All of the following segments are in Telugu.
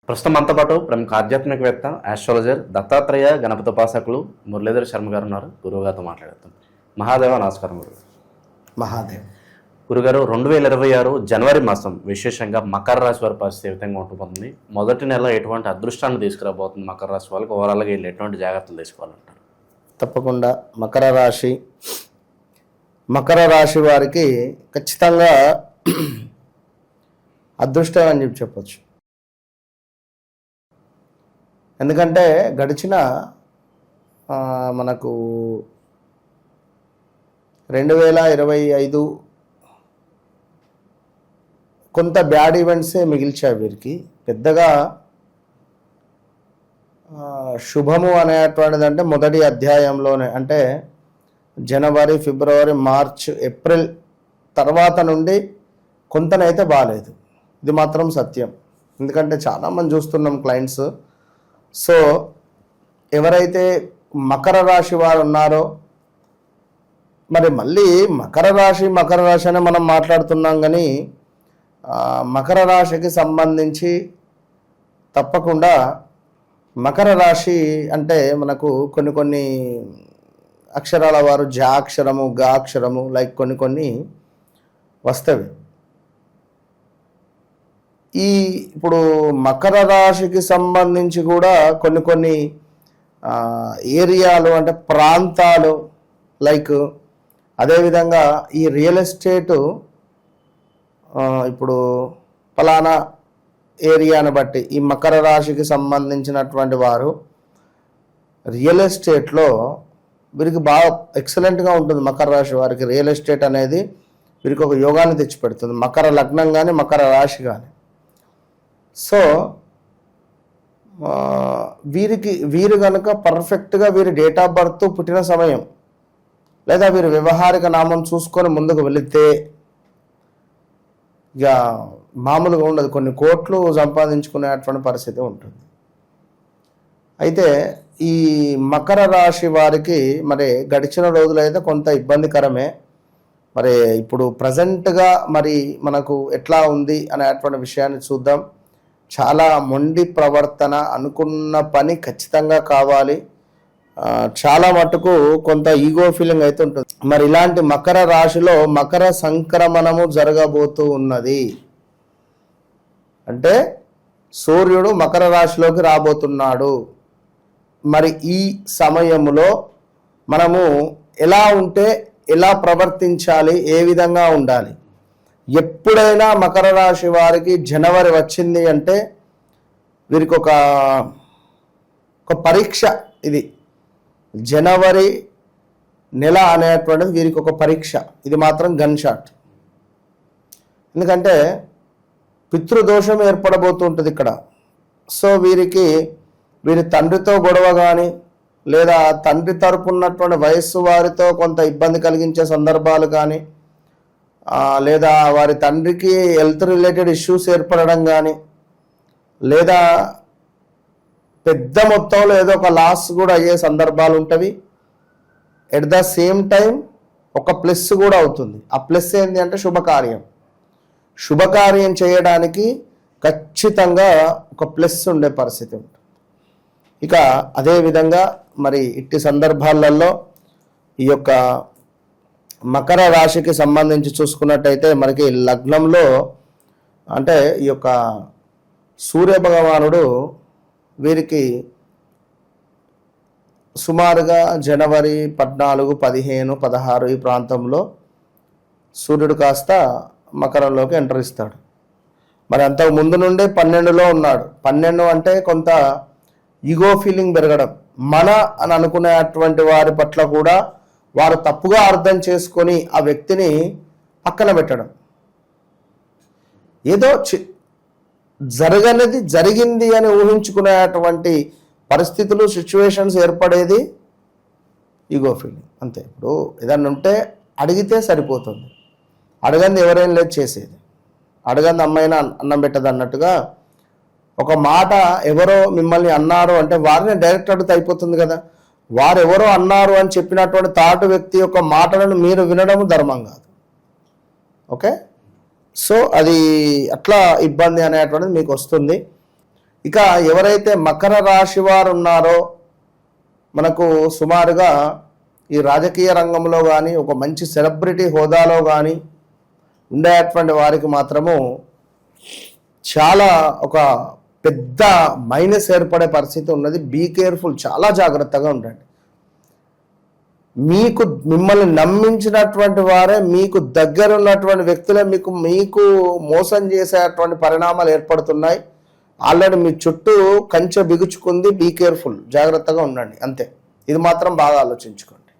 ప్రస్తుతం మనతో పాటు ప్రముఖ ఆధ్యాత్మికవేత్త ఆస్ట్రాలజర్ దత్తాత్రేయ గణపతి ఉపాసకులు మురళీధర్ శర్మ గారు ఉన్నారు. గురువుగారితో మాట్లాడతాం. మహాదేవ నమస్కారం గురువు. మహాదేవ్. గురుగారు, 2026 జనవరి మాసం విశేషంగా మకర రాశి వారి పరిస్థితి ఏ విధంగా ఉంటుంది? మొదటి నెల ఎటువంటి అదృష్టాన్ని తీసుకురాబోతుంది మకర రాశి వాళ్ళకి? ఓవరాల్గా వీళ్ళు ఎటువంటి జాగ్రత్తలు తీసుకోవాలంటారు? తప్పకుండా మకర రాశి వారికి ఖచ్చితంగా అదృష్టం అని చెప్పొచ్చు. ఎందుకంటే గడిచిన మనకు 2025 కొంత బ్యాడ్ ఈవెంట్సే మిగిల్చాయి వీరికి. పెద్దగా శుభము అనేటువంటిది అంటే మొదటి అధ్యాయంలోనే, అంటే జనవరి, ఫిబ్రవరి, మార్చ్, ఏప్రిల్ తర్వాత నుండి కొంతనైతే బాగాలేదు. ఇది మాత్రం సత్యం. ఎందుకంటే చాలామంది చూస్తున్నాం క్లయింట్స్. సో ఎవరైతే మకర రాశి వారు ఉన్నారో, మరి మళ్ళీ మకర రాశి అనే మనం మాట్లాడుతున్నాం, కానీ మకర రాశికి సంబంధించి తప్పకుండా మకర రాశి అంటే మనకు కొన్ని అక్షరాల వారు జా అక్షరము, గా అక్షరము లైక్ కొన్ని వస్తవి. ఇప్పుడు మకర రాశికి సంబంధించి కూడా కొన్ని ఏరియాలు అంటే ప్రాంతాలు లైక్, అదేవిధంగా ఈ రియల్ ఎస్టేటు ఇప్పుడు ఫలానా ఏరియాను బట్టి ఈ మకర రాశికి సంబంధించినటువంటి వారు రియల్ ఎస్టేట్లో వీరికి బాగా ఎక్సలెంట్గా ఉంటుంది. మకర రాశి వారికి రియల్ ఎస్టేట్ అనేది వీరికి ఒక యోగాన్ని తెచ్చిపెడుతుంది, మకర లగ్నం కానీ మకర రాశి కానీ. సో వీరు కనుక పర్ఫెక్ట్గా వీరి డేట్ ఆఫ్ బర్త్, పుట్టిన సమయం లేదా వీరి వ్యవహారిక నామం చూసుకొని ముందుకు వెళితే ఇక మామూలుగా ఉండదు, కొన్ని కోట్లు సంపాదించుకునేటువంటి పరిస్థితి ఉంటుంది. అయితే ఈ మకర రాశి వారికి మరి గడిచిన రోజులైతే కొంత ఇబ్బందికరమే. మరి ఇప్పుడు ప్రజెంట్గా మరి మనకు ఎట్లా ఉంది అనేటువంటి విషయాన్ని చూద్దాం. చాలా మొండి ప్రవర్తన, అనుకున్న పని ఖచ్చితంగా కావాలి, చాలా మటుకు కొంత ఈగో ఫీలింగ్ అయితే ఉంటుంది. మరి ఇలాంటి మకర రాశిలో మకర సంక్రమణము జరగబోతూ ఉన్నది. అంటే సూర్యుడు మకర రాశిలోకి రాబోతున్నాడు. మరి ఈ సమయంలో మనము ఎలా ఉంటే, ఎలా ప్రవర్తించాలి, ఏ విధంగా ఉండాలి? ఎప్పుడైనా మకర రాశి వారికి జనవరి వచ్చింది అంటే వీరికి ఒక పరీక్ష. ఇది జనవరి నెల అనేటువంటిది వీరికి ఒక పరీక్ష. ఇది మాత్రం గన్ షాట్. ఎందుకంటే పితృదోషం ఏర్పడబోతుంటుంది ఇక్కడ. సో వీరి తండ్రితో గొడవ కానీ, లేదా తండ్రి తరపు ఉన్నటువంటి వయస్సు వారితో కొంత ఇబ్బంది కలిగించే సందర్భాలు కానీ, లేదా వారి తండ్రికి హెల్త్ రిలేటెడ్ ఇష్యూస్ ఏర్పడడం కానీ, లేదా పెద్ద మొత్తంలో ఏదో ఒక లాస్ కూడా అయ్యే సందర్భాలు ఉంటవి. ఎట్ ద సేమ్ టైం ఒక ప్లస్ కూడా అవుతుంది. ఆ ప్లస్ ఏంటి అంటే శుభకార్యం చేయడానికి ఖచ్చితంగా ఒక ప్లస్ ఉండే పరిస్థితి ఉంటుంది. ఇక అదేవిధంగా మరి ఇట్టి సందర్భాలలో ఈ యొక్క మకర రాశికి సంబంధించి చూసుకున్నట్టయితే మనకి లగ్నంలో అంటే ఈ యొక్క సూర్య భగవానుడు వీరికి సుమారుగా జనవరి 14, 15, 16 ఈ ప్రాంతంలో సూర్యుడు కాస్త మకరంలోకి ఎంటర్ ఇస్తాడు. మరి అంతకు ముందు నుండే 12లో ఉన్నాడు. 12 అంటే కొంత ఈగో ఫీలింగ్ పెరగడం, మన అని అనుకునేటువంటి వారి పట్ల కూడా వారు తప్పుగా అర్థం చేసుకొని ఆ వ్యక్తిని పక్కన పెట్టడం, ఏదో జరగనిది జరిగింది అని ఊహించుకునేటువంటి పరిస్థితులు, సిచ్యువేషన్స్ ఏర్పడేది ఈగో ఫీలింగ్. అంతే. ఇప్పుడు ఏదన్నా ఉంటే అడిగితే సరిపోతుంది, అడగంది ఎవరైనా లేదు చేసేది, అడగంది అమ్మాయినా అన్నం పెట్టదు అన్నట్టుగా ఒక మాట ఎవరో మిమ్మల్ని అన్నారు అంటే వారిని డైరెక్ట్ అడిగితే అయిపోతుంది కదా. వారు ఎవరో అన్నారు అని చెప్పినటువంటి తాటు వ్యక్తి యొక్క మాటలను మీరు వినడం ధర్మం కాదు. ఓకే. సో అది అట్లా ఇబ్బంది అనేటువంటిది మీకు వస్తుంది. ఇక ఎవరైతే మకర రాశి వారు ఉన్నారో మనకు సుమారుగా ఈ రాజకీయ రంగంలో కానీ ఒక మంచి సెలబ్రిటీ హోదాలో కానీ ఉండేటువంటి వారికి మాత్రము చాలా ఒక పెద్ద మైనస్ ఏర్పడే పరిస్థితి ఉన్నది. బీ కేర్ఫుల్, చాలా జాగ్రత్తగా ఉండండి. మిమ్మల్ని నమ్మించినటువంటి వారే, మీకు దగ్గర ఉన్నటువంటి వ్యక్తులే మీకు మోసం చేసేటువంటి పరిణామాలు ఏర్పడుతున్నాయి. ఆల్రెడీ మీ చుట్టూ కంచె బిగుచుకుంది. బీ కేర్ఫుల్, జాగ్రత్తగా ఉండండి, అంతే. ఇది మాత్రం బాగా ఆలోచించుకోండి.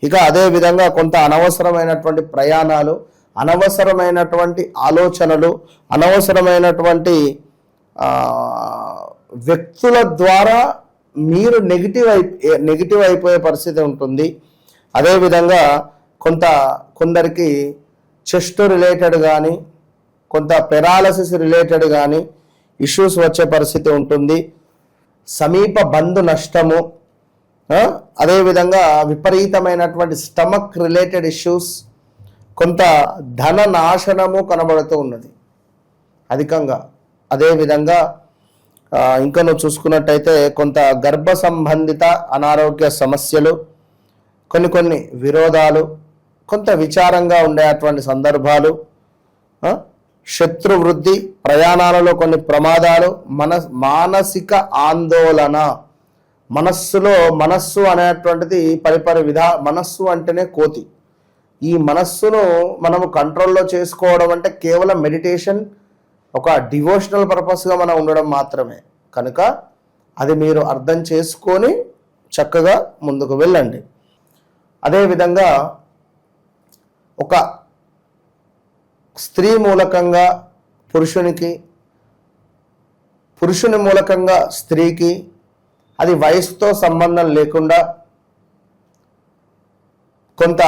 ఇక అదే విధంగా కొంత అనవసరమైనటువంటి ప్రయాణాలు, అనవసరమైనటువంటి ఆలోచనలు, అనవసరమైనటువంటి వ్యక్తుల ద్వారా మీరు నెగిటివ్ అయిపోయే పరిస్థితి ఉంటుంది. అదేవిధంగా కొందరికి చెస్ట్ రిలేటెడ్ కానీ, కొంత పెరాలసిస్ రిలేటెడ్ కానీ ఇష్యూస్ వచ్చే పరిస్థితి ఉంటుంది. సమీప బంధు నష్టము, అదేవిధంగా విపరీతమైనటువంటి స్టమక్ రిలేటెడ్ ఇష్యూస్, కొంత ధన నాశనము కనబడుతూ ఉన్నది అధికంగా. అదేవిధంగా ఇంకా నువ్వు చూసుకున్నట్టయితే కొంత గర్భ సంబంధిత అనారోగ్య సమస్యలు, కొన్ని విరోధాలు, కొంత విచారంగా ఉండేటువంటి సందర్భాలు, శత్రువృద్ధి, ప్రయాణాలలో కొన్ని ప్రమాదాలు, మానసిక ఆందోళన. మనస్సు అనేటువంటిది మనస్సు అంటేనే కోతి. ఈ మనస్సును మనము కంట్రోల్లో చేసుకోవడం అంటే కేవలం మెడిటేషన్, ఒక డివోషనల్ పర్పస్గా మనం ఉండడం మాత్రమే. కనుక అది మీరు అర్థం చేసుకొని చక్కగా ముందుకు వెళ్ళండి. అదేవిధంగా ఒక స్త్రీ మూలకంగా పురుషుని మూలకంగా స్త్రీకి, అది వయసుతో సంబంధం లేకుండా కొంత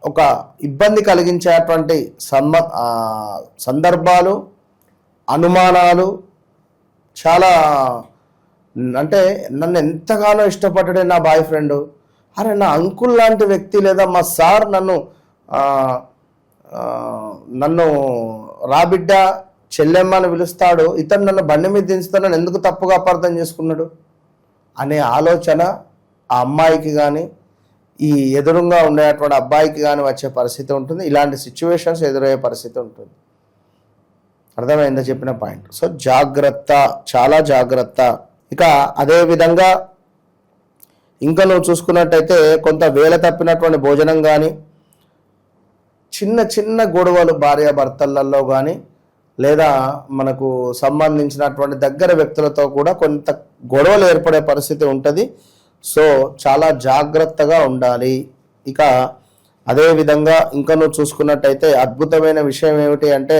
ఒక ఇబ్బంది కలిగించేటువంటి సందర్భాలు, అనుమానాలు చాలా. అంటే నన్ను ఎంతగానో ఇష్టపడ్డాడే నా బాయ్ ఫ్రెండ్, అరే నా అంకుల్ లాంటి వ్యక్తి లేదా మా సార్ నన్ను రాబిడ్డ చెల్లెమ్మ అని పిలుస్తాడు, ఇతను నన్ను బండి మీద దించుతాను, నన్ను ఎందుకు తప్పుగా అపార్థం చేసుకున్నాడు అనే ఆలోచన ఆ అమ్మాయికి కానీ, ఈ ఎదురుగా ఉండేటువంటి అబ్బాయికి కానీ వచ్చే పరిస్థితి ఉంటుంది. ఇలాంటి సిచ్యువేషన్స్ ఎదురయ్యే పరిస్థితి ఉంటుంది. అర్థమైందా చెప్పిన పాయింట్? సో జాగ్రత్త, చాలా జాగ్రత్త. ఇక అదే విధంగా ఇంకా నువ్వు చూసుకున్నట్టయితే కొంత వేల తప్పినటువంటి భోజనం కానీ, చిన్న గొడవలు భార్యాభర్తలలో కానీ, లేదా మనకు సంబంధించినటువంటి దగ్గర వ్యక్తులతో కూడా కొంత గొడవలు ఏర్పడే పరిస్థితి ఉంటుంది. సో చాలా జాగ్రత్తగా ఉండాలి. ఇక అదేవిధంగా ఇంకా నువ్వు చూసుకున్నట్టయితే అద్భుతమైన విషయం ఏమిటి అంటే,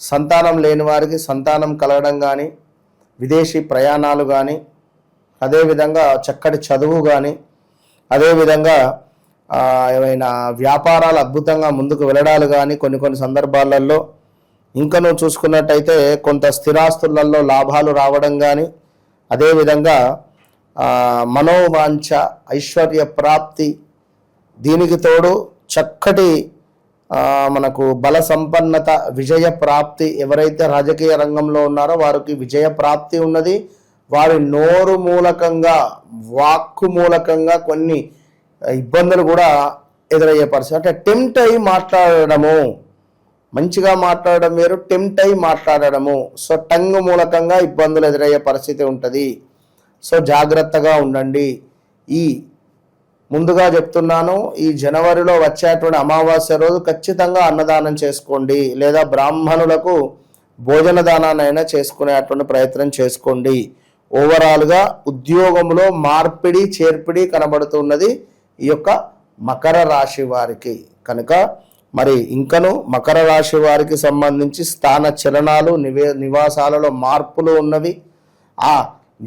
సంతానం లేని వారికి సంతానం కలగడం కానీ, విదేశీ ప్రయాణాలు కానీ, అదేవిధంగా చక్కటి చదువు కానీ, అదేవిధంగా ఏమైనా వ్యాపారాలు అద్భుతంగా ముందుకు వెళ్ళడాలు కానీ కొన్ని సందర్భాలలో. ఇంకా నువ్వు చూసుకున్నట్టయితే కొంత స్థిరాస్తులలో లాభాలు రావడం కానీ, అదేవిధంగా మనోవాంఛ, ఐశ్వర్య ప్రాప్తి, దీనికి తోడు చక్కటి మనకు బల సంపన్నత, విజయ ప్రాప్తి. ఎవరైతే రాజకీయ రంగంలో ఉన్నారో వారికి విజయ ప్రాప్తి ఉన్నది. వారి నోరు మూలకంగా, వాక్కు మూలకంగా కొన్ని ఇబ్బందులు కూడా ఎదురయ్యే పరిస్థితి. అంటే టెంప్ట్ అయి మాట్లాడడము, మంచిగా మాట్లాడడం వేరు, టెంప్ట్ అయి మాట్లాడడము. సో టంగ్ మూలకంగా ఇబ్బందులు ఎదురయ్యే పరిస్థితి ఉంటుంది. సో జాగ్రత్తగా ఉండండి. ముందుగా చెప్తున్నాను, ఈ జనవరిలో వచ్చేటువంటి అమావాస్య రోజు ఖచ్చితంగా అన్నదానం చేసుకోండి, లేదా బ్రాహ్మణులకు భోజన దానాన్నైనా చేసుకునేటువంటి ప్రయత్నం చేసుకోండి. ఓవరాల్గా ఉద్యోగంలో మార్పిడి చేర్పిడి కనబడుతున్నది ఈ యొక్క మకర రాశి వారికి. కనుక మరి ఇంకను మకర రాశి వారికి సంబంధించి స్థాన చలనాలు, నివాసాలలో మార్పులు ఉన్నవి. ఆ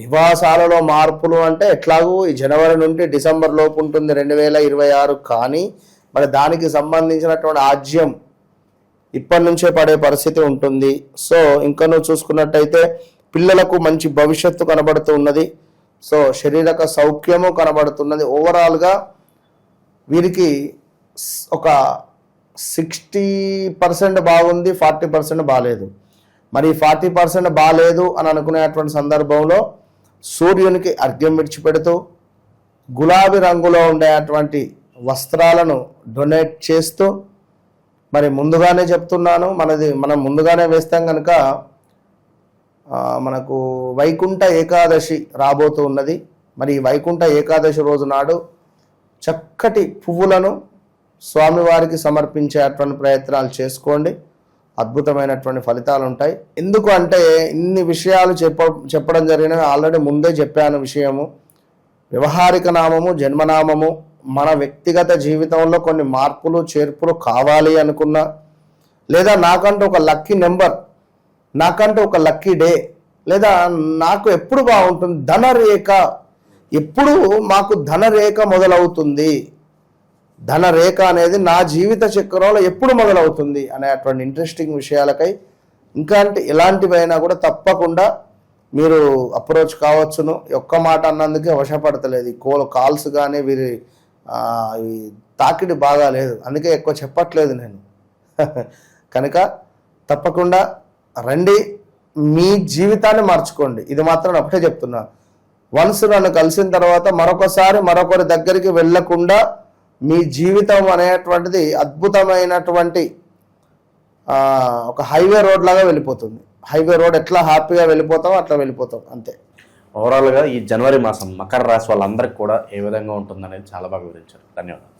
నివాసాలలో మార్పులు అంటే ఎట్లాగూ ఈ జనవరి నుండి డిసెంబర్ లోపు ఉంటుంది 2026. కానీ మరి దానికి సంబంధించినటువంటి ఆజ్యం ఇప్పటి నుంచే పడే పరిస్థితి ఉంటుంది. సో ఇంకా నువ్వు చూసుకున్నట్టయితే పిల్లలకు మంచి భవిష్యత్తు కనబడుతూ ఉన్నది. సో శారీరక సౌఖ్యము కనబడుతున్నది. ఓవరాల్గా వీరికి ఒక 60% బాగుంది, 40% బాగాలేదు. మరి 40% బాగాలేదు అని అనుకునేటువంటి సందర్భంలో సూర్యునికి అర్ఘ్యం విడిచిపెడుతూ గులాబీ రంగులో ఉండేటువంటి వస్త్రాలను డొనేట్ చేస్తూ, మరి ముందుగానే చెప్తున్నాను, మనం ముందుగానే వేస్తాం కనుక మనకు వైకుంఠ ఏకాదశి రాబోతూ ఉన్నది. మరి ఈ వైకుంఠ ఏకాదశి రోజు నాడు చక్కటి పువ్వులను స్వామివారికి సమర్పించేటువంటి ప్రయత్నాలు చేసుకోండి. అద్భుతమైనటువంటి ఫలితాలు ఉంటాయి. ఎందుకు అంటే ఇన్ని విషయాలు చెప్పడం జరిగినవి ఆల్రెడీ ముందే చెప్పాను. విషయము వ్యవహారిక నామము, జన్మనామము, మన వ్యక్తిగత జీవితంలో కొన్ని మార్పులు చేర్పులు కావాలి అనుకున్నా, లేదా నాకంటూ ఒక లక్కీ నెంబర్, నాకంటూ ఒక లక్కీ డే, లేదా నాకు ఎప్పుడు బాగుంటుంది ధనరేఖ, ఎప్పుడు మాకు ధనరేఖ మొదలవుతుంది, ధనరేఖ అనేది నా జీవిత చక్రంలో ఎప్పుడు మొదలవుతుంది అనేటువంటి ఇంట్రెస్టింగ్ విషయాలకై ఇంకా అంటే ఎలాంటివైనా కూడా తప్పకుండా మీరు అప్రోచ్ కావచ్చును. ఒక్క మాట అన్నందుకే వశపడతలేదు ఈ కాల్స్ కానీ వీరి ఈ తాకిడి బాగా లేదు, అందుకే ఎక్కువ చెప్పట్లేదు నేను. కనుక తప్పకుండా రండి, మీ జీవితాన్ని మార్చుకోండి. ఇది మాత్రం ఒకటే చెప్తున్నా. వన్స్ నన్ను కలిసిన తర్వాత మరొకసారి మరొకరి దగ్గరికి వెళ్ళకుండా మీ జీవితం అనేటువంటిది అద్భుతమైనటువంటి ఒక హైవే రోడ్ లాగా వెళ్ళిపోతుంది. హైవే రోడ్ ఎట్లా హ్యాపీగా వెళ్ళిపోతామో అట్లా వెళ్ళిపోతాం అంతే. ఓవరాల్గా ఈ జనవరి మాసం మకర రాశి వాళ్ళందరికీ కూడా ఏ విధంగా ఉంటుందనేది చాలా బాగా వివరించారు. ధన్యవాదాలు.